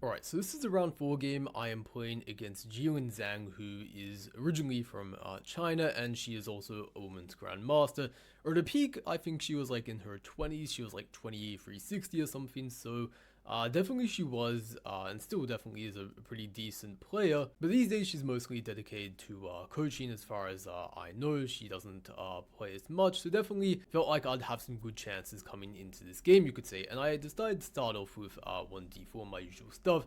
Alright, so this is a round 4 game. I am playing against Jilin Zhang, who is originally from China, and she is also a women's grandmaster. Or at the peak, I think she was like in her 20s, she was like 28, 360 or something, so definitely she was, and still definitely is a pretty decent player. But these days she's mostly dedicated to coaching as far as I know. She doesn't play as much, so definitely felt like I'd have some good chances coming into this game, you could say. And I decided to start off with 1d4, my usual stuff.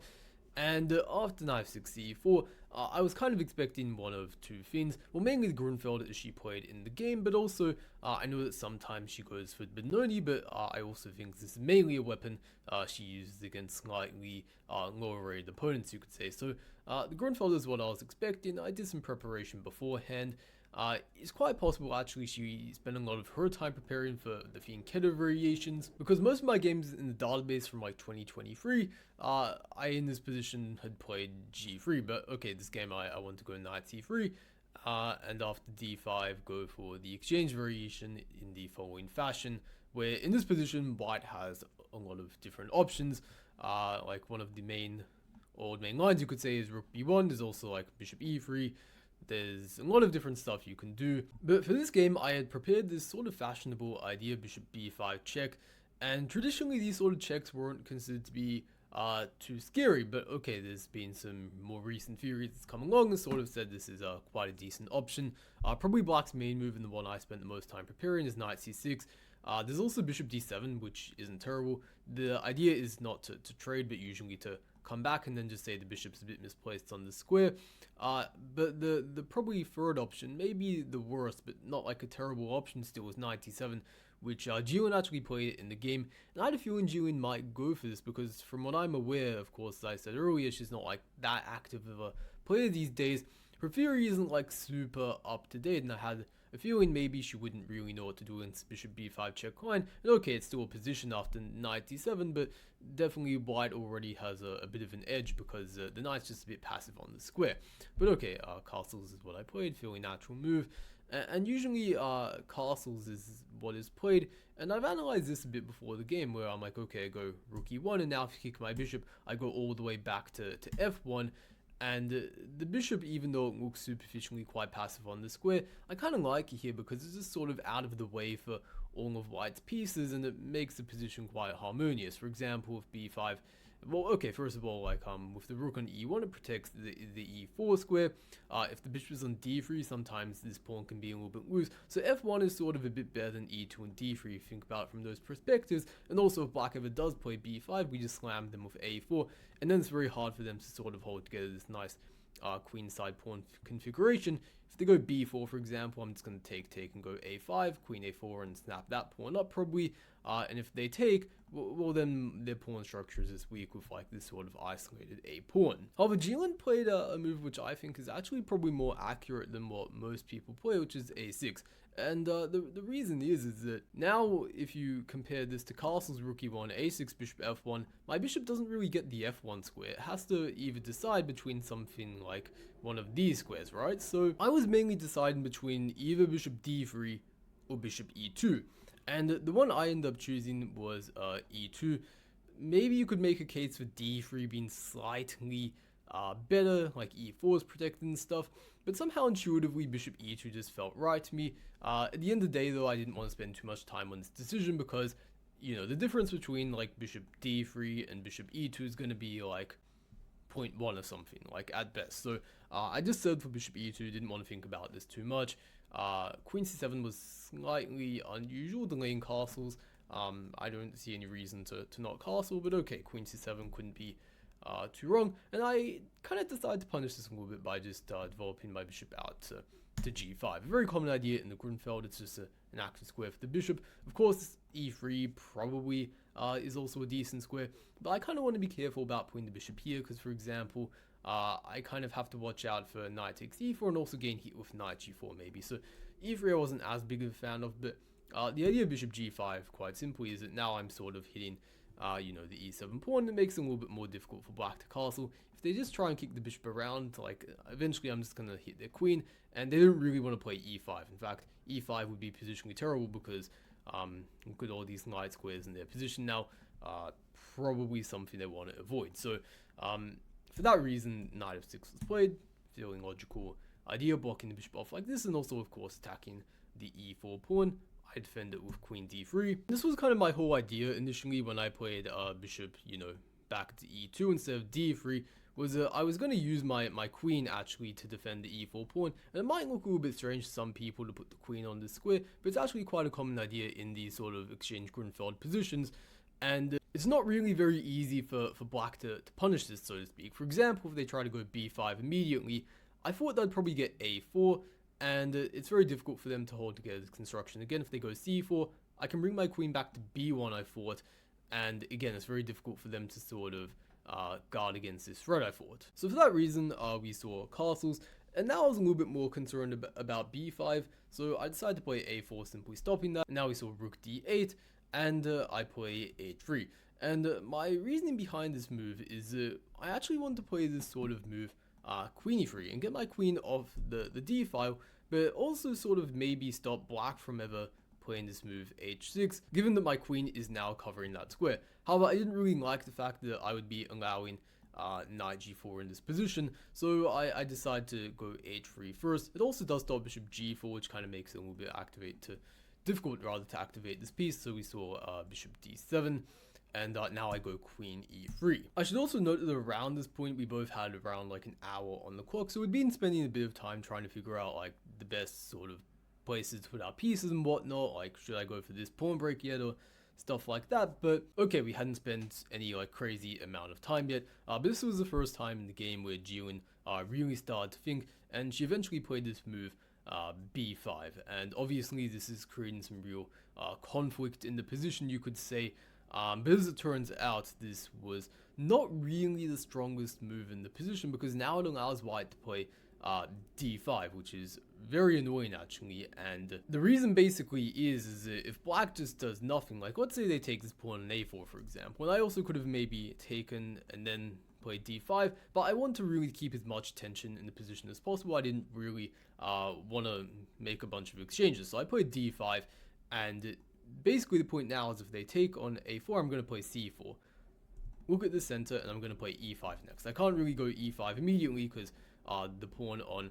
And after knife 6 c4, I was kind of expecting one of two things. Well, mainly the Grunfeld as she played in the game, but also I know that sometimes she goes for Benoni, but I also think this is mainly a weapon she uses against slightly lower rated opponents, you could say. So the Grunfeld is what I was expecting. I did some preparation beforehand. It's quite possible actually she spent a lot of her time preparing for the Fianchetto variations, because most of my games in the database from like 2023, I in this position had played g3, but okay, this game I want to go knight c3, and after d5 go for the exchange variation in the following fashion, where in this position white has a lot of different options, like one of the main lines you could say is rook b1, there's also like bishop e3, there's a lot of different stuff you can do. But for this game, I had prepared this sort of fashionable idea, bishop b5 check, and traditionally these sort of checks weren't considered to be too scary, but okay, there's been some more recent theories that's come along and sort of said this is quite a decent option. Probably black's main move, and the one I spent the most time preparing, is knight c6. There's also bishop d7, which isn't terrible. The idea is not to trade, but usually to come back and then just say the bishop's a bit misplaced on the square. But the probably third option, maybe the worst, but not like a terrible option still, is knight d7, which Jilin actually played in the game. And I had a feeling Jilin might go for this, because from what I'm aware, of course, as I said earlier, she's not like that active of a player these days. Her theory isn't like super up to date, and I had a feeling maybe she wouldn't really know what to do against bishop b5 check line. And okay, it's still a position after knight d7, but definitely white already has a bit of an edge, because the knight's just a bit passive on the square. But okay, castles is what I played, fairly natural move. And usually castles is what is played, and I've analyzed this a bit before the game, where I'm like, okay, I go rook e1, and now if you kick my bishop, I go all the way back to f1. And the bishop, even though it looks superficially quite passive on the square, I kind of like it here because it's just sort of out of the way for all of white's pieces, and it makes the position quite harmonious. For example, with b5, well, okay, first of all, like with the rook on e1, it protects the e4 square. If the bishop is on d3, sometimes this pawn can be a little bit loose. So f1 is sort of a bit better than e2 and d3 if you think about it from those perspectives. And also, if black ever does play b5, we just slam them with a4, and then it's very hard for them to sort of hold together this nice queenside pawn configuration. If they go b4, for example, I'm just going to take and go a5, queen a4, and snap that pawn up probably. And if they take, well, then their pawn structure is just weak with like this sort of isolated a pawn. However, Jilin played a move which I think is actually probably more accurate than what most people play, which is a6. And the reason is that now if you compare this to castles, rook e1, a6, bishop f1, my bishop doesn't really get the f1 square. It has to either decide between something like one of these squares, right? So I was mainly deciding between either bishop d3 or bishop e2. And the one I ended up choosing was e2. Maybe you could make a case for d3 being slightly better, like e4 is protected and stuff, but somehow intuitively bishop e2 just felt right to me. At the end of the day though, I didn't want to spend too much time on this decision, because, you know, the difference between like bishop d3 and bishop e2 is going to be like 0.1 or something, like at best. So I just settled for bishop e2, didn't want to think about this too much. Queen c7 was slightly unusual, delaying castles. I don't see any reason to not castle, but okay, queen c7 couldn't be too wrong. And I kind of decided to punish this a little bit by just developing my bishop out to g5. A very common idea in the Grunfeld, it's just an active square for the bishop. Of course, e3 probably is also a decent square, but I kind of want to be careful about putting the bishop here, because for example, I kind of have to watch out for knight takes e4 and also gain heat with knight g4 maybe. So e3 I wasn't as big of a fan of, but the idea of bishop g5, quite simply, is that now I'm sort of hitting you know, the e7 pawn. It makes it a little bit more difficult for black to castle. If they just try and kick the bishop around, like eventually I'm just going to hit their queen, and they don't really want to play e5. In fact, e5 would be positionally terrible, because look at all these knight squares in their position now. Probably something they want to avoid. So For that reason, knight f6 was played, feeling logical idea, blocking the bishop off like this, and also of course attacking the e4 pawn. I defend it with queen d3. This was kind of my whole idea initially when I played bishop, back to e2 instead of d3, was I was going to use my queen actually to defend the e4 pawn, and it might look a little bit strange to some people to put the queen on the square, but it's actually quite a common idea in these sort of exchange Grunfeld positions, and it's not really very easy for black to punish this, so to speak. For example, if they try to go b5 immediately, I thought they'd probably get a4, and it's very difficult for them to hold together this construction. Again, if they go c4, I can bring my queen back to b1, I thought, and again, it's very difficult for them to sort of guard against this threat, I thought. So for that reason, we saw castles, and now I was a little bit more concerned about b5, so I decided to play a4, simply stopping that. Now we saw rook d8, and I play a3. And my reasoning behind this move is I actually want to play this sort of move, queen e3, and get my queen off the d file, but also sort of maybe stop black from ever playing this move h6, given that my queen is now covering that square. However, I didn't really like the fact that I would be allowing knight g4 in this position, so I decided to go h3 first. It also does stop bishop g4, which kind of makes it a little bit difficult rather to activate this piece, so we saw bishop d7. And now I go queen e3. I should also note that around this point we both had around like an hour on the clock, so we'd been spending a bit of time trying to figure out like the best sort of places to put our pieces and whatnot, like should I go for this pawn break yet or stuff like that. But okay, we hadn't spent any like crazy amount of time yet, but this was the first time in the game where Jilin really started to think, and she eventually played this move b5, and obviously this is creating some real conflict in the position, you could say. But as it turns out, this was not really the strongest move in the position, because now it allows white to play d5, which is very annoying actually. And the reason basically is that if black just does nothing, like let's say they take this pawn on a4 for example, and I also could have maybe taken and then played d5, but I want to really keep as much tension in the position as possible. I didn't really want to make a bunch of exchanges, so I played d5, and basically the point now is if they take on a4, I'm going to play c4, look at the center, and I'm going to play e5 next. I can't really go e5 immediately because the pawn on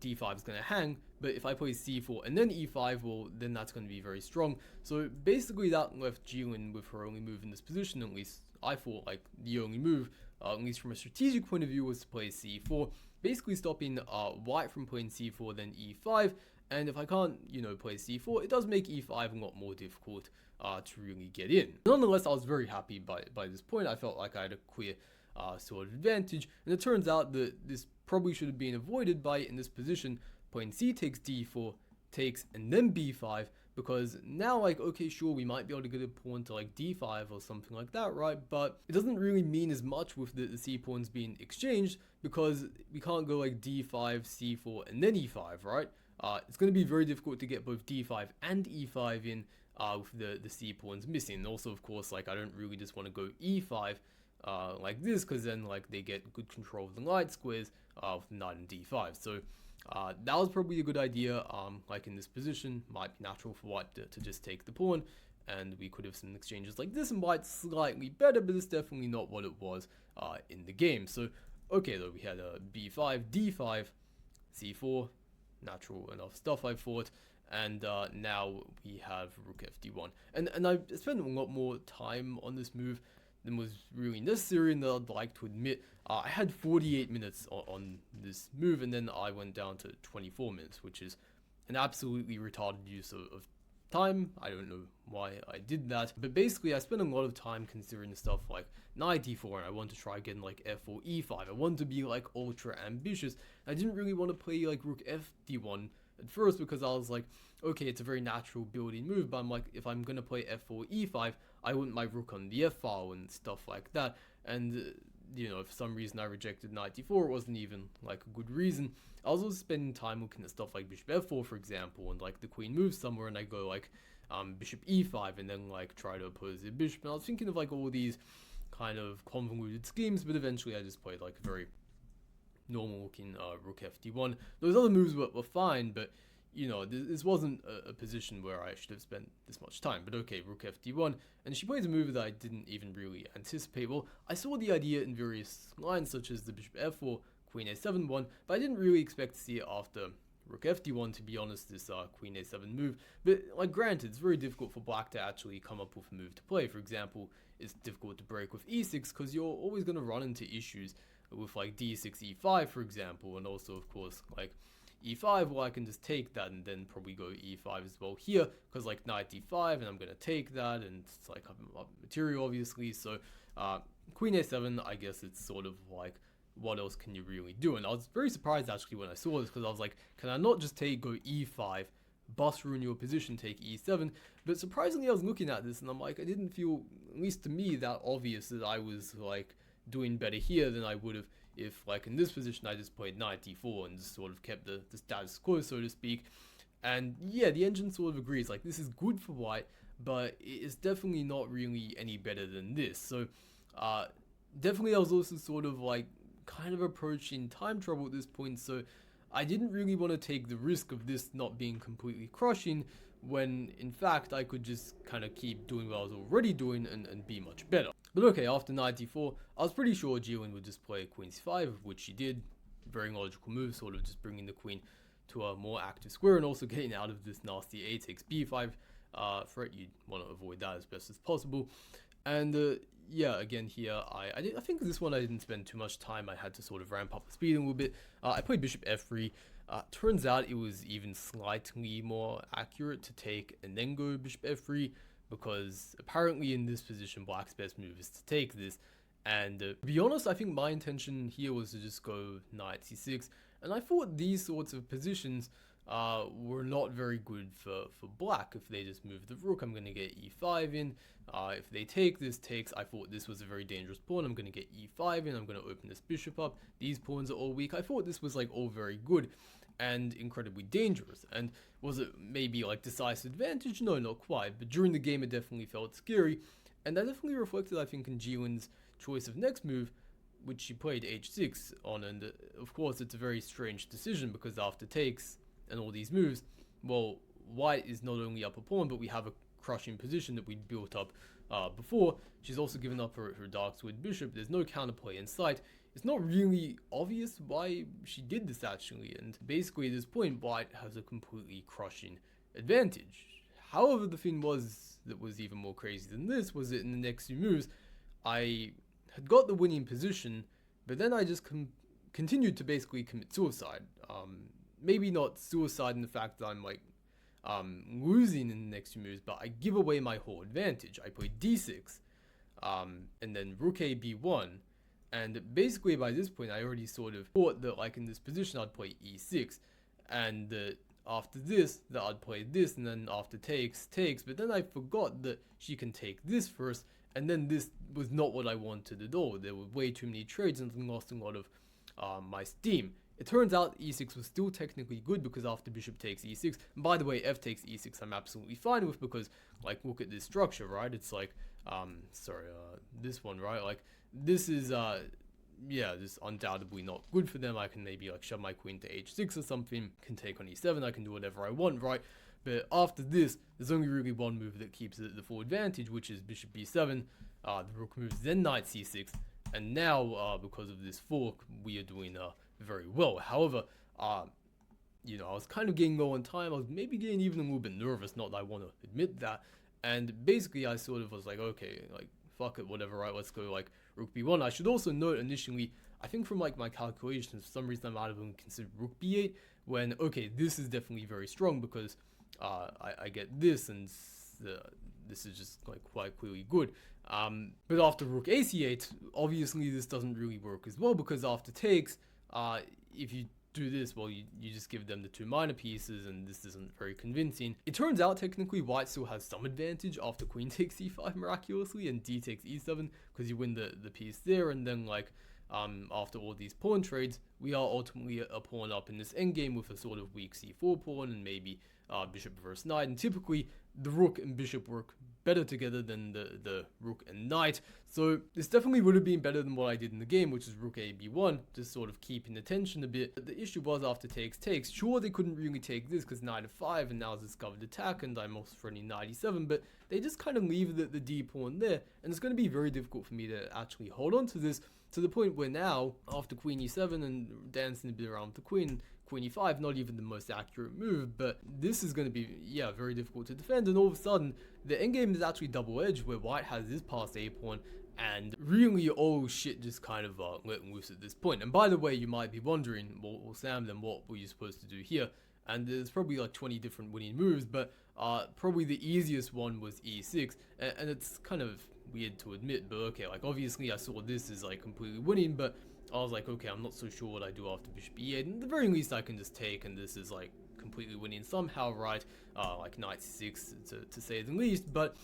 d5 is going to hang, but if I play c4 and then e5, well, then that's going to be very strong. So basically that left Jilin with her only move in this position, at least I thought like the only move, at least from a strategic point of view, was to play c4, basically stopping white from playing c4 then e5. And if I can't, play c4, it does make e5 a lot more difficult to really get in. Nonetheless, I was very happy by this point. I felt like I had a clear sort of advantage, and it turns out that this probably should have been avoided by, in this position, playing c takes d4, takes, and then b5, because now, like, okay, sure, we might be able to get a pawn to, like, d5 or something like that, right? But it doesn't really mean as much with the c pawns being exchanged, because we can't go, like, d5, c4, and then e5, right? It's going to be very difficult to get both d5 and e5 in with the c pawns missing. And also, of course, like I don't really just want to go e5 like this, because then like they get good control of the light squares with knight and d5. So that was probably a good idea. Like in this position, might be natural for white to just take the pawn, and we could have some exchanges like this, and white's slightly better, but it's definitely not what it was in the game. So okay, though, we had a b5, d5, c4. Natural enough stuff, I thought, and now we have rook fd1, and I spent a lot more time on this move than was really necessary, and I'd like to admit. I had 48 minutes on this move, and then I went down to 24 minutes, which is an absolutely retarded use of time. I don't know why I did that, but basically I spent a lot of time considering stuff like knight d4, and I want to try getting like f4 e5. I want to be like ultra ambitious. I didn't really want to play like rook fd1 at first, because I was like, okay, it's a very natural building move, but I'm like, if I'm gonna play f4 e5, I want my rook on the f file and stuff like that. And for some reason I rejected knight d4. It wasn't even like a good reason. I was also spending time looking at stuff like bishop f4, for example, and like the queen moves somewhere, and I go like bishop e5, and then like try to oppose the bishop. And I was thinking of like all these kind of convoluted schemes, but eventually I just played like a very normal looking rook fd1. Those other moves were fine, but this wasn't a position where I should have spent this much time. But okay, rook fd1, and she plays a move that I didn't even really anticipate. Well, I saw the idea in various lines, such as the bishop f4, queen a7 one, but I didn't really expect to see it after rook fd1, to be honest, this queen a7 move. But like, granted, it's very difficult for black to actually come up with a move to play. For example, it's difficult to break with e6 because you're always going to run into issues with like d6 e5, for example, and also of course like e5. Well, I can just take that and then probably go e5 as well here, because like knight d5, and I'm going to take that, and it's like material obviously. So queen a7, I guess it's sort of like, what else can you really do? And I was very surprised actually when I saw this, because I was like, can I not just go e5, bust ruin your position, take e7? But surprisingly, I was looking at this and I'm like, I didn't feel, at least to me, that obvious that I was like doing better here than I would have if, like, in this position I just played knight d4 and just sort of kept the status quo, so to speak. And yeah, the engine sort of agrees, like, this is good for white, but it's definitely not really any better than this. So definitely I was also sort of like kind of approaching time trouble at this point, so I didn't really want to take the risk of this not being completely crushing, when in fact I could just kind of keep doing what I was already doing and be much better. But okay, after knight d4, I was pretty sure Jilin would just play queen c5, which she did. Very logical move, sort of just bringing the queen to a more active square and also getting out of this nasty a takes b5 threat. You'd want to avoid that as best as possible. And yeah, again here, I think this one I didn't spend too much time. I had to sort of ramp up the speed a little bit. I played bishop f3. Turns out it was even slightly more accurate to take and then go bishop f3, because apparently in this position black's best move is to take this. And to be honest, I think my intention here was to just go knight c6, and I thought these sorts of positions were not very good for black. If they just move the rook, I'm going to get e5 in. If they take this takes, I thought this was a very dangerous pawn. I'm going to get e5 in. I'm going to open this bishop up. These pawns are all weak. I thought this was like all very good and incredibly dangerous. And was it maybe like decisive advantage? No, not quite. But during the game, it definitely felt scary. And that definitely reflected, I think, in Jilin's choice of next move, which she played h6 on. And of course, it's a very strange decision, because after takes and all these moves, well, white is not only up a pawn, but we have a crushing position that we built up before. She's also given up her dark squared bishop. There's no counterplay in sight. It's not really obvious why she did this actually, and basically at this point white has a completely crushing advantage. However, the thing that was even more crazy than this was that in the next few moves I had got the winning position, but then I just continued to basically commit suicide. Maybe not suicide in the fact that I'm like losing in the next few moves, but I give away my whole advantage. I play d6, and then rook a b1, and basically by this point I already sort of thought that like in this position I'd play e6, and after this that I'd play this, and then after takes, but then I forgot that she can take this first, and then this was not what I wanted at all. There were way too many trades and I lost a lot of my steam. It turns out e6 was still technically good, because after bishop takes e6, and by the way, f takes e6 I'm absolutely fine with, because like look at this structure, right? It's like this one, right? Like this is yeah, this undoubtedly not good for them. I can maybe like shove my queen to h6 or something, can take on e7, I can do whatever I want, right? But after this, there's only really one move that keeps the full advantage, which is bishop b7. The rook moves, then knight c6, and now because of this fork, we are doing very well. However, I was kind of getting low on time. I was maybe getting even a little bit nervous, not that I want to admit that. And basically, I sort of was like, okay, like, fuck it, whatever, right? Let's go, like, rook b1. I should also note initially, I think from, like, my calculations, for some reason I might have even considered rook b8, when, okay, this is definitely very strong, because I get this, and this is just, like, quite clearly good. But after rook ac8, obviously this doesn't really work as well, because after takes, if you do this, well, you just give them the two minor pieces, and this isn't very convincing. It turns out technically white still has some advantage after queen takes e5 miraculously, and d takes e7, because you win the piece there, and then like after all these pawn trades, we are ultimately a pawn up in this endgame with a sort of weak c4 pawn, and maybe bishop versus knight, and typically the rook and bishop work better together than the rook and knight. So this definitely would have been better than what I did in the game, which is rook a b1, just sort of keeping the tension a bit. But the issue was after takes. Sure, they couldn't really take this because knight f5 and now it's discovered attack and I'm also threatening knight e7, but they just kind of leave the d pawn there, and it's going to be very difficult for me to actually hold on to this, to the point where now, after queen e7 and dancing a bit around the queen e5, not even the most accurate move, but this is going to be, yeah, very difficult to defend. And all of a sudden, the endgame is actually double-edged, where white has this passed a pawn, and really all shit just kind of letting loose at this point. And by the way, you might be wondering, well, Sam, then what were you supposed to do here? And there's probably like 20 different winning moves, but probably the easiest one was e6, and it's kind of weird to admit, but okay, like obviously I saw this as like completely winning, but I was like, okay, I'm not so sure what I do after bishop e8, and at the very least I can just take, and this is like completely winning somehow, right? Like knight c6 to say the least, but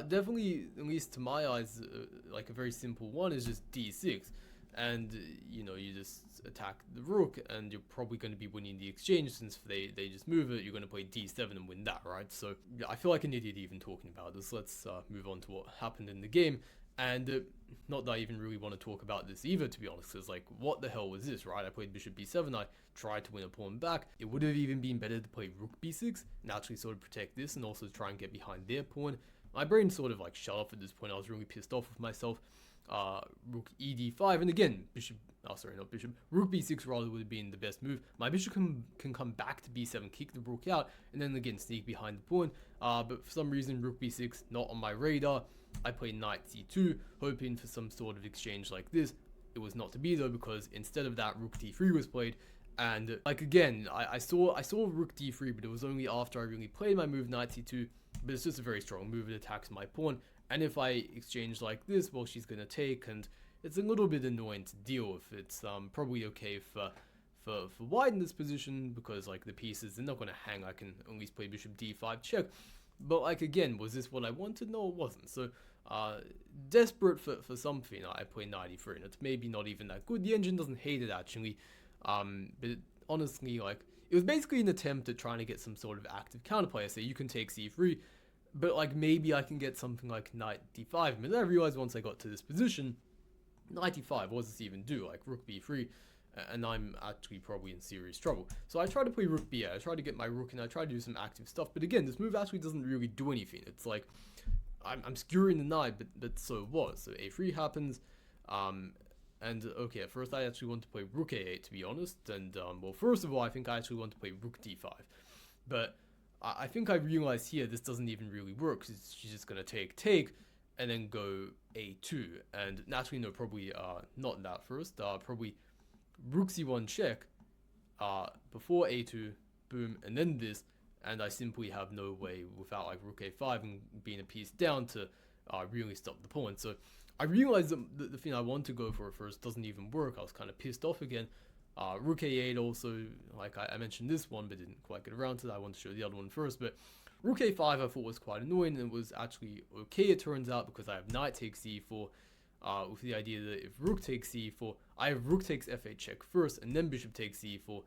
definitely, at least to my eyes, like a very simple one is just d6, and you know, you just attack the rook, and you're probably going to be winning the exchange since they just move it. You're going to play d7 and win that, right? So yeah, I feel like an idiot even talking about this. Let's move on to what happened in the game. And not that I even really want to talk about this either, to be honest, because like, what the hell was this, right? I played bishop b7, I tried to win a pawn back. It would have even been better to play rook b6 and actually sort of protect this and also try and get behind their pawn. My brain sort of like shut off at this point. I was really pissed off with myself. Rook ed5, and again, rook b6 rather would have been the best move. My bishop can come back to b7, kick the rook out, and then again sneak behind the pawn. But for some reason, rook b6 not on my radar. I played knight c2, hoping for some sort of exchange like this. It was not to be though, because instead of that, rook d3 was played. And like again, I saw rook d3, but it was only after I really played my move knight c2. But it's just a very strong move. It attacks my pawn, and if I exchange like this, well, she's gonna take, and it's a little bit annoying to deal with. It's probably okay for white in this position, because like the pieces, they're not gonna hang. I can at least play bishop d5 check. But like again, was this what I wanted? No, it wasn't. So desperate for something, I play knight e3, and it's maybe not even that good. The engine doesn't hate it actually, but honestly, like, it was basically an attempt at trying to get some sort of active counterplay. I say you can take c3, but like maybe I can get something like knight d5. But then I realized once I got to this position, knight d5, what does this even do? Like rook b3, and I'm actually probably in serious trouble. So I tried to play rook b8. I tried to get my rook, and I tried to do some active stuff. But again, this move actually doesn't really do anything. It's like I'm skewering the knight, but so what? So a3 happens, and okay, at first I actually want to play rook a8, to be honest. And well, first of all, I think I actually want to play rook d5, but I think I realized here this doesn't even really work, because she's just gonna take, and then go a2, and naturally, no, probably not that first. Probably rook c1 check, before a2, boom, and then this, and I simply have no way without like rook a5 and being a piece down to really stop the pawn. So I realized that the thing I want to go for at first doesn't even work. I was kind of pissed off again. Rook a8 also, like I mentioned this one, but didn't quite get around to that. I want to show the other one first, but rook a5 I thought was quite annoying, and it was actually okay, it turns out, because I have knight takes c4, with the idea that if rook takes c4, I have rook takes f8 check first, and then bishop takes c4,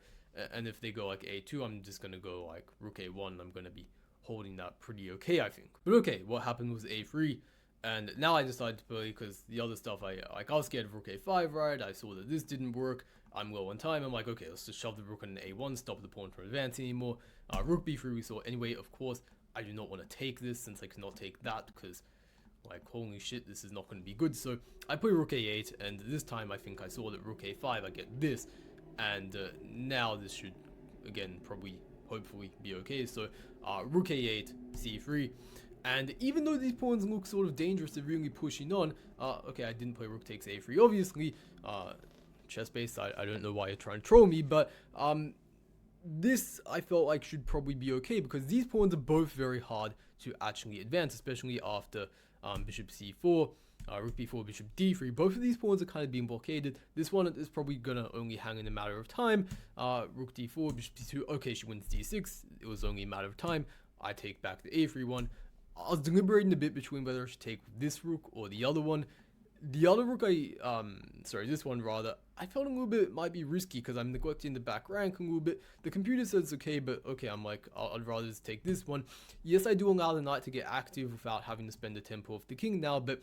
and if they go like a2, I'm just going to go like rook a1, and I'm going to be holding that pretty okay, I think. But okay, what happened was a3, and now I decided to play, because the other stuff, I was scared of rook a5, right? I saw that this didn't work. I'm low on time. I'm like, okay, let's just shove the rook on a1, stop the pawn from advancing anymore. Rook b3 we saw anyway. Of course, I do not want to take this, since I cannot take that, because like, holy shit, this is not going to be good. So I play rook a8, and this time I think I saw that rook a5, I get this, and now this should, again, probably, hopefully, be okay. So rook a8, c3, and even though these pawns look sort of dangerous, they're really pushing on. Okay, I didn't play rook takes a3, obviously. Chess base, I don't know why you're trying to troll me, but this I felt like should probably be okay, because these pawns are both very hard to actually advance, especially after bishop c4, rook b4, bishop d3. Both of these pawns are kind of being blockaded. This one is probably gonna only hang in a matter of time. Rook d4, bishop d2, okay, she wins d6, it was only a matter of time. I take back the a3 one. I was deliberating a bit between whether I should take this rook or the other one. The other rook sorry, this one rather, I felt a little bit might be risky because I'm neglecting the back rank a little bit. The computer says it's okay, but okay, I'm like, I'd rather just take this one. Yes, I do allow the knight to get active without having to spend a tempo of the king now, but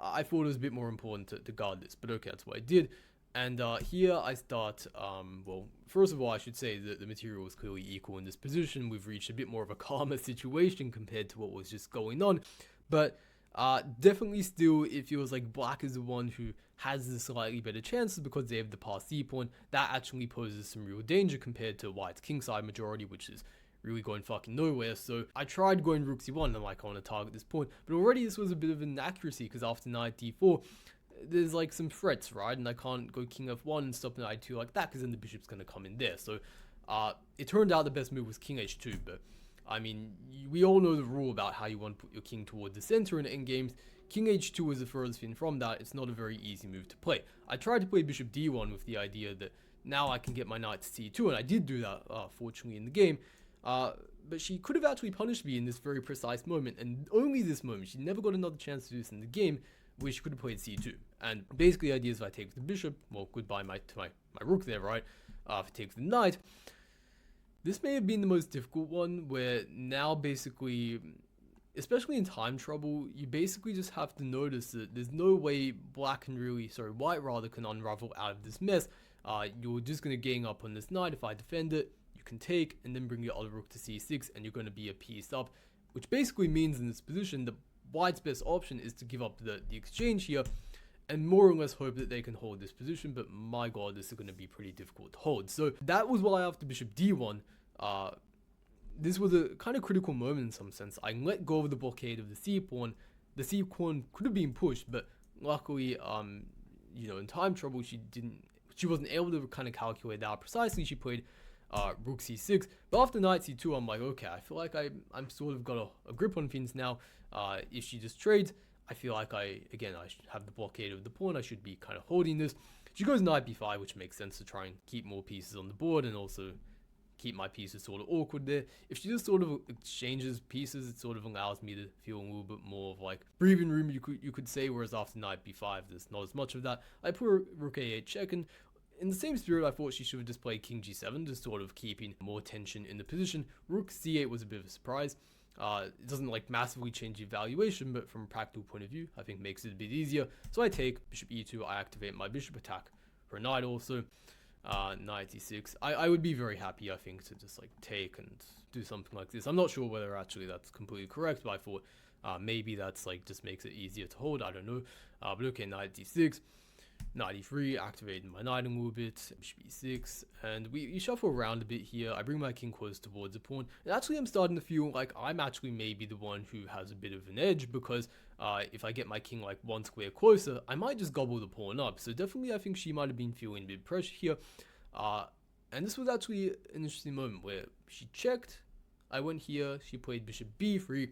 I thought it was a bit more important to guard this. But okay, that's what I did. And here I start, well, first of all, I should say that the material is clearly equal in this position. We've reached a bit more of a calmer situation compared to what was just going on. But definitely still, it feels like black is the one who has the slightly better chances because they have the passed c pawn. That actually poses some real danger compared to white's kingside majority, which is really going fucking nowhere. So I tried going rook c1, and like I want to target this pawn, but already this was a bit of an inaccuracy because after knight d4, there's like some threats, right? And I can't go king f1 and stop knight 2 like that because then the bishop's going to come in there. So it turned out the best move was king h2, but I mean, we all know the rule about how you want to put your king towards the center in endgames. King h2 is the furthest thing from that. It's not a very easy move to play. I tried to play bishop d1 with the idea that now I can get my knight to c2, and I did do that, fortunately, in the game. But she could have actually punished me in this very precise moment, and only this moment. She never got another chance to do this in the game, where she could have played c2. And basically the idea is if I take the bishop, well, goodbye my rook there, right? If I take the knight, this may have been the most difficult one, where now basically, especially in time trouble, you basically just have to notice that there's no way white rather can unravel out of this mess. You're just going to gang up on this knight. If I defend it, you can take and then bring your other rook to c6, and you're going to be a piece up, which basically means in this position that white's best option is to give up the exchange here and more or less hope that they can hold this position, but my god, this is going to be pretty difficult to hold. So that was why after bishop d1, this was a kind of critical moment in some sense. I let go of the blockade of the c pawn. The c pawn could have been pushed, but luckily, you know, in time trouble, she wasn't able to kind of calculate that precisely. She played rook c6, but after knight c2, I'm like, okay, I feel like I'm sort of got a grip on things now. If she just trades, I feel like I should have the blockade of the pawn. I should be kind of holding this. She goes knight b5, which makes sense to try and keep more pieces on the board and also keep my pieces sort of awkward there. If she just sort of exchanges pieces, it sort of allows me to feel a little bit more of like breathing room, you could say, whereas after knight b5, there's not as much of that. I put rook a8 check, and in the same spirit, I thought she should have just played king g7, just sort of keeping more tension in the position. Rook c8 was a bit of a surprise. It doesn't like massively change the evaluation, but from a practical point of view, I think makes it a bit easier. So I take bishop e2, I activate my bishop attack for knight also. Knight e6. I would be very happy, I think, to just like take and do something like this. I'm not sure whether actually that's completely correct, but I thought maybe that's like just makes it easier to hold. I don't know. But okay, knight d6. Knight e3, activating my knight a little bit, bishop e6, and we shuffle around a bit here. I bring my king close towards the pawn, and actually I'm starting to feel like I'm actually maybe the one who has a bit of an edge, because if I get my king like one square closer, I might just gobble the pawn up. So definitely I think she might have been feeling a bit of pressure here, and this was actually an interesting moment where she checked, I went here, she played bishop b3,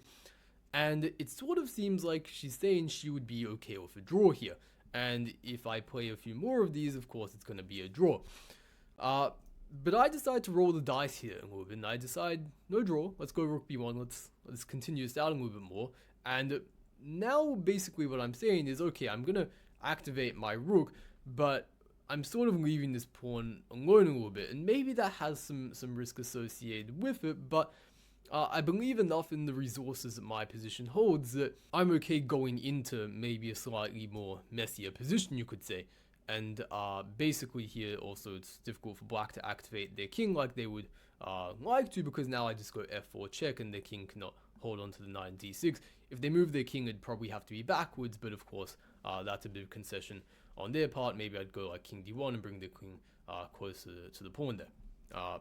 and it sort of seems like she's saying she would be okay with a draw here. And if I play a few more of these, of course, it's going to be a draw. But I decide to roll the dice here a little bit, and I decide, no draw, let's go rook b1, let's continue this out a little bit more. And now, basically, what I'm saying is, okay, I'm going to activate my rook, but I'm sort of leaving this pawn alone a little bit, and maybe that has some risk associated with it, but I believe enough in the resources that my position holds that I'm okay going into maybe a slightly more messier position, you could say. And basically here also it's difficult for black to activate their king like they would like to, because now I just go f4 check and their king cannot hold on to the knight d6. If they move their king, it'd probably have to be backwards, but of course that's a bit of concession on their part. Maybe I'd go like king d1 and bring the king closer to the pawn there.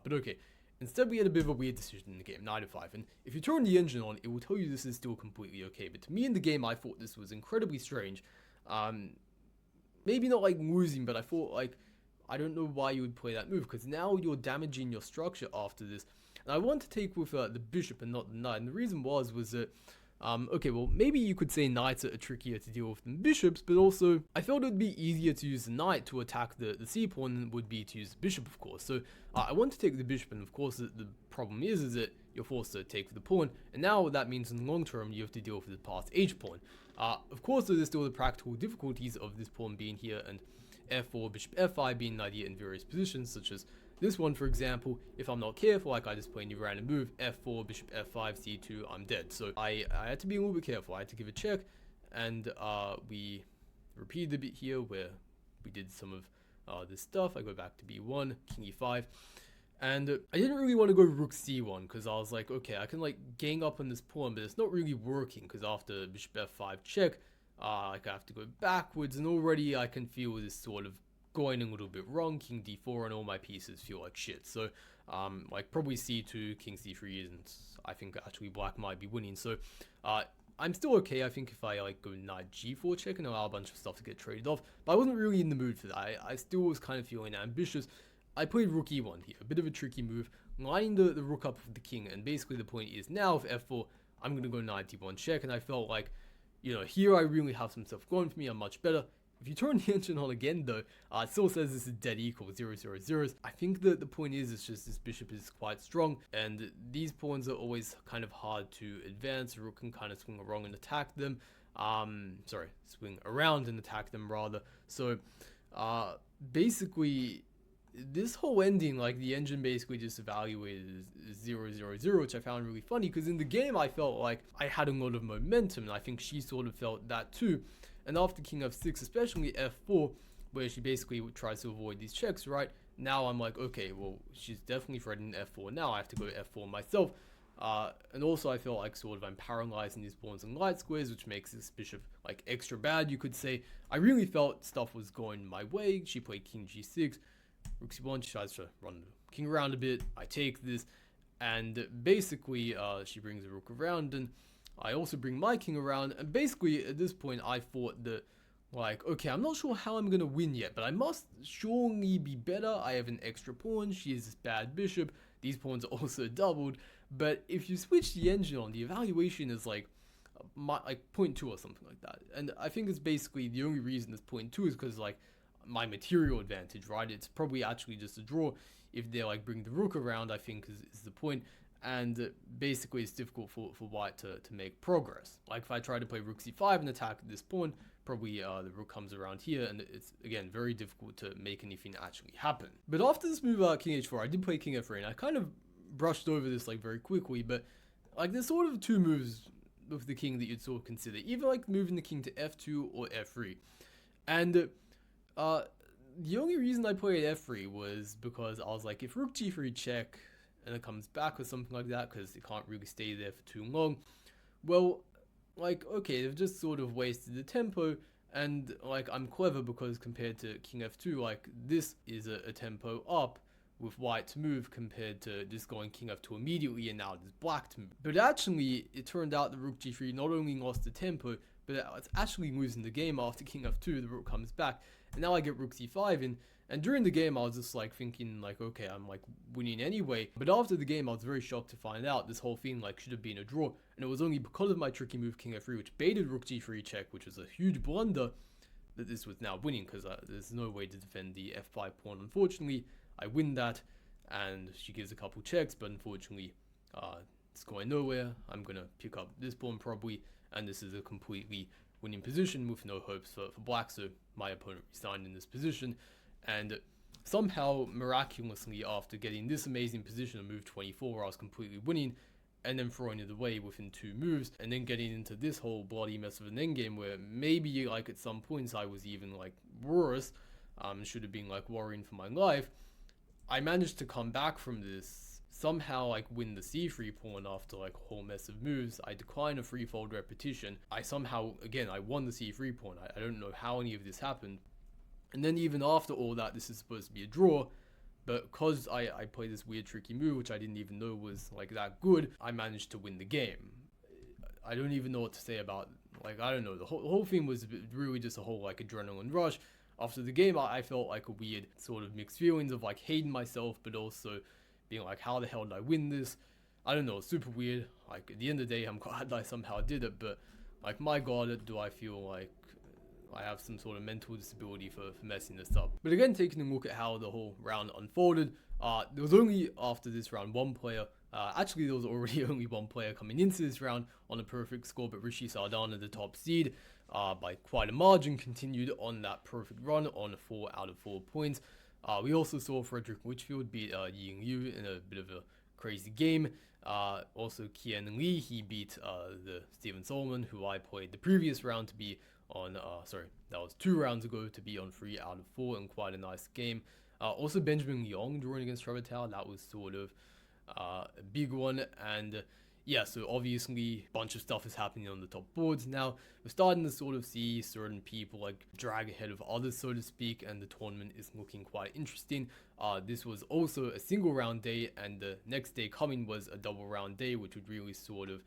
But okay. Instead, we had a bit of a weird decision in the game, knight f5, and if you turn the engine on, it will tell you this is still completely okay, but to me in the game, I thought this was incredibly strange. Maybe not like losing, but I thought like, I don't know why you would play that move, because now you're damaging your structure after this, and I want to take with the bishop and not the knight, and the reason was that okay, well, maybe you could say knights are trickier to deal with than bishops, but also I felt it would be easier to use the knight to attack the c pawn than it would be to use the bishop, of course. So I want to take the bishop, and of course the problem is that you're forced to take for the pawn, and now that means in the long term you have to deal with the passed h pawn. Of course, there's still the practical difficulties of this pawn being here and f4, bishop f5 being an idea in various positions, such as this one, for example. If I'm not careful, like I just play any random move, f4, bishop f5, c2, I'm dead. So I had to be a little bit careful. I had to give a check, and we repeated a bit here where we did some of this stuff. I go back to b1, king e5, and I didn't really want to go rook c1 because I was like, okay, I can like gang up on this pawn, but it's not really working because after bishop f5 check, like I have to go backwards, and already I can feel this sort of going a little bit wrong. King d4 and all my pieces feel like shit. So like probably c2, king c3, and I think actually black might be winning. So I'm still okay. I think if I like go knight g4 check and allow a bunch of stuff to get traded off, but I wasn't really in the mood for that. I still was kind of feeling ambitious. I played rook e1 here, a bit of a tricky move, lining the rook up with the king, and basically the point is now with f4, I'm going to go knight d1 check, and I felt like, you know, here I really have some stuff going for me, I'm much better. If you turn the engine on again though, it still says this is dead equal, 0, 0, 0. I think that the point is, it's just this bishop is quite strong, and these pawns are always kind of hard to advance. The rook can kind of swing around and attack them. Swing around and attack them rather. So basically, this whole ending, like the engine basically just evaluated as 0, 0, 0, which I found really funny because in the game I felt like I had a lot of momentum, and I think she sort of felt that too. And after king f6, especially f4, where she basically tries to avoid these checks, right? Now I'm like, okay, well, she's definitely threatening f4. Now I have to go f4 myself. And also I feel like sort of I'm paralyzing these pawns and light squares, which makes this bishop like extra bad, you could say. I really felt stuff was going my way. She played king g6. Rook c1, she tries to run the king around a bit. I take this, and basically she brings the rook around, and I also bring my king around. And basically at this point I thought that, like, okay, I'm not sure how I'm gonna win yet, but I must surely be better. I have an extra pawn. She is this bad bishop. These pawns are also doubled. But if you switch the engine on, the evaluation is like 0.2 or something like that. And I think it's basically the only reason it's 0.2 is because like my material advantage, right? It's probably actually just a draw if they like bring the rook around, I think is the point. And basically it's difficult for white to make progress. Like if I try to play rook c5 and attack this pawn, probably the rook comes around here, and it's again very difficult to make anything actually happen. But after this move king h4, I did play king f3, and I kind of brushed over this like very quickly, but like there's sort of two moves with the king that you'd sort of consider, either like moving the king to f2 or f3. And the only reason I played f3 was because I was like, if rook g3 check and it comes back or something like that, because it can't really stay there for too long, well, like, okay, they've just sort of wasted the tempo. And like I'm clever because compared to king f2, like this is a tempo up with white to move compared to just going king f2 immediately and now there's black to move. But actually it turned out that rook g3 not only lost the tempo, but it's actually losing the game. After king f2, the rook comes back, and now I get rook c5 in. And during the game I was just like thinking like, okay, I'm like winning anyway. But after the game I was very shocked to find out this whole thing like should have been a draw, and it was only because of my tricky move king f3, which baited rook g3 check, which was a huge blunder, that this was now winning, because there's no way to defend the f5 pawn. Unfortunately I win that, and she gives a couple checks, but unfortunately it's going nowhere. I'm gonna pick up this pawn probably, and this is a completely winning position with no hopes for black. So my opponent resigned in this position, and somehow miraculously after getting this amazing position of move 24 where I was completely winning, and then throwing it away within 2 moves, and then getting into this whole bloody mess of an endgame where maybe like at some points I was even like worse, should have been like worrying for my life, I managed to come back from this, somehow like win the c3 pawn after like a whole mess of moves. I decline a threefold repetition. I somehow, again, I won the c3 pawn. I don't know how any of this happened. And then even after all that, this is supposed to be a draw, but because I played this weird tricky move, which I didn't even know was like that good, I managed to win the game. I don't even know what to say about, like, I don't know, the whole thing was really just a whole like adrenaline rush. After the game, I felt like a weird sort of mixed feelings of like hating myself, but also being like, how the hell did I win this? I don't know, it's super weird. Like at the end of the day, I'm glad I somehow did it, but like my god, do I feel like I have some sort of mental disability for messing this up. But again, taking a look at how the whole round unfolded, there was only after this round one player. Actually, there was already only one player coming into this round on a perfect score, but Rishi Sardana, the top seed, by quite a margin, continued on that perfect run on 4 out of 4 points. We also saw Frederick Litchfield beat Ying Liu in a bit of a crazy game. Also, Qian Li, he beat the Stephen Solomon, who I played the previous round to be on, sorry, that was 2 rounds ago, to be on 3 out of 4 in quite a nice game. Also, Benjamin Leong drawing against Trevor Tao, that was sort of a big one. And yeah, so obviously a bunch of stuff is happening on the top boards now. We're starting to sort of see certain people like drag ahead of others, so to speak, and the tournament is looking quite interesting. This was also a single round day, and the next day coming was a double round day, which would really sort of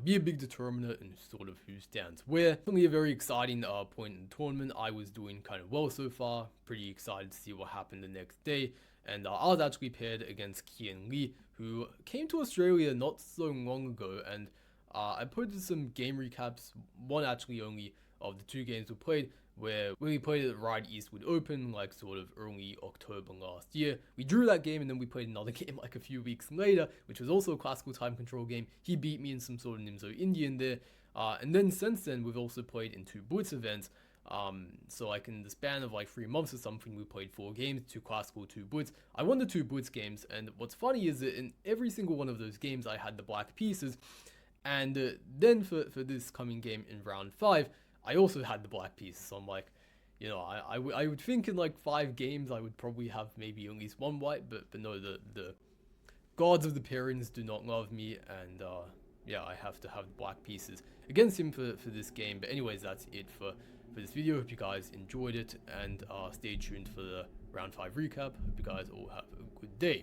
be a big determinant in sort of who stands where. Definitely a very exciting point in the tournament. I was doing kind of well so far. Pretty excited to see what happened the next day. And I was actually paired against Qian Li, who came to Australia not so long ago. And I posted some game recaps, one actually only of the 2 games we played, where we played at Ride Eastwood Open, like sort of early October last year. We drew that game, and then we played another game like a few weeks later, which was also a classical time control game. He beat me in some sort of Nimzo Indian there. And then since then, we've also played in 2 Blitz events. So like in the span of like 3 months or something, we played 4 games, 2 classical, 2 Blitz. I won the 2 Blitz games, and what's funny is that in every single one of those games, I had the black pieces. And then for this coming game in round 5, I also had the black pieces. So I'm like, you know, I would think in like 5 games, I would probably have maybe at least 1 white, but no, the gods of the pairings do not love me, and yeah, I have to have the black pieces against him for this game. But anyways, that's it for this video. Hope you guys enjoyed it, and stay tuned for the round 5 recap. Hope you guys all have a good day.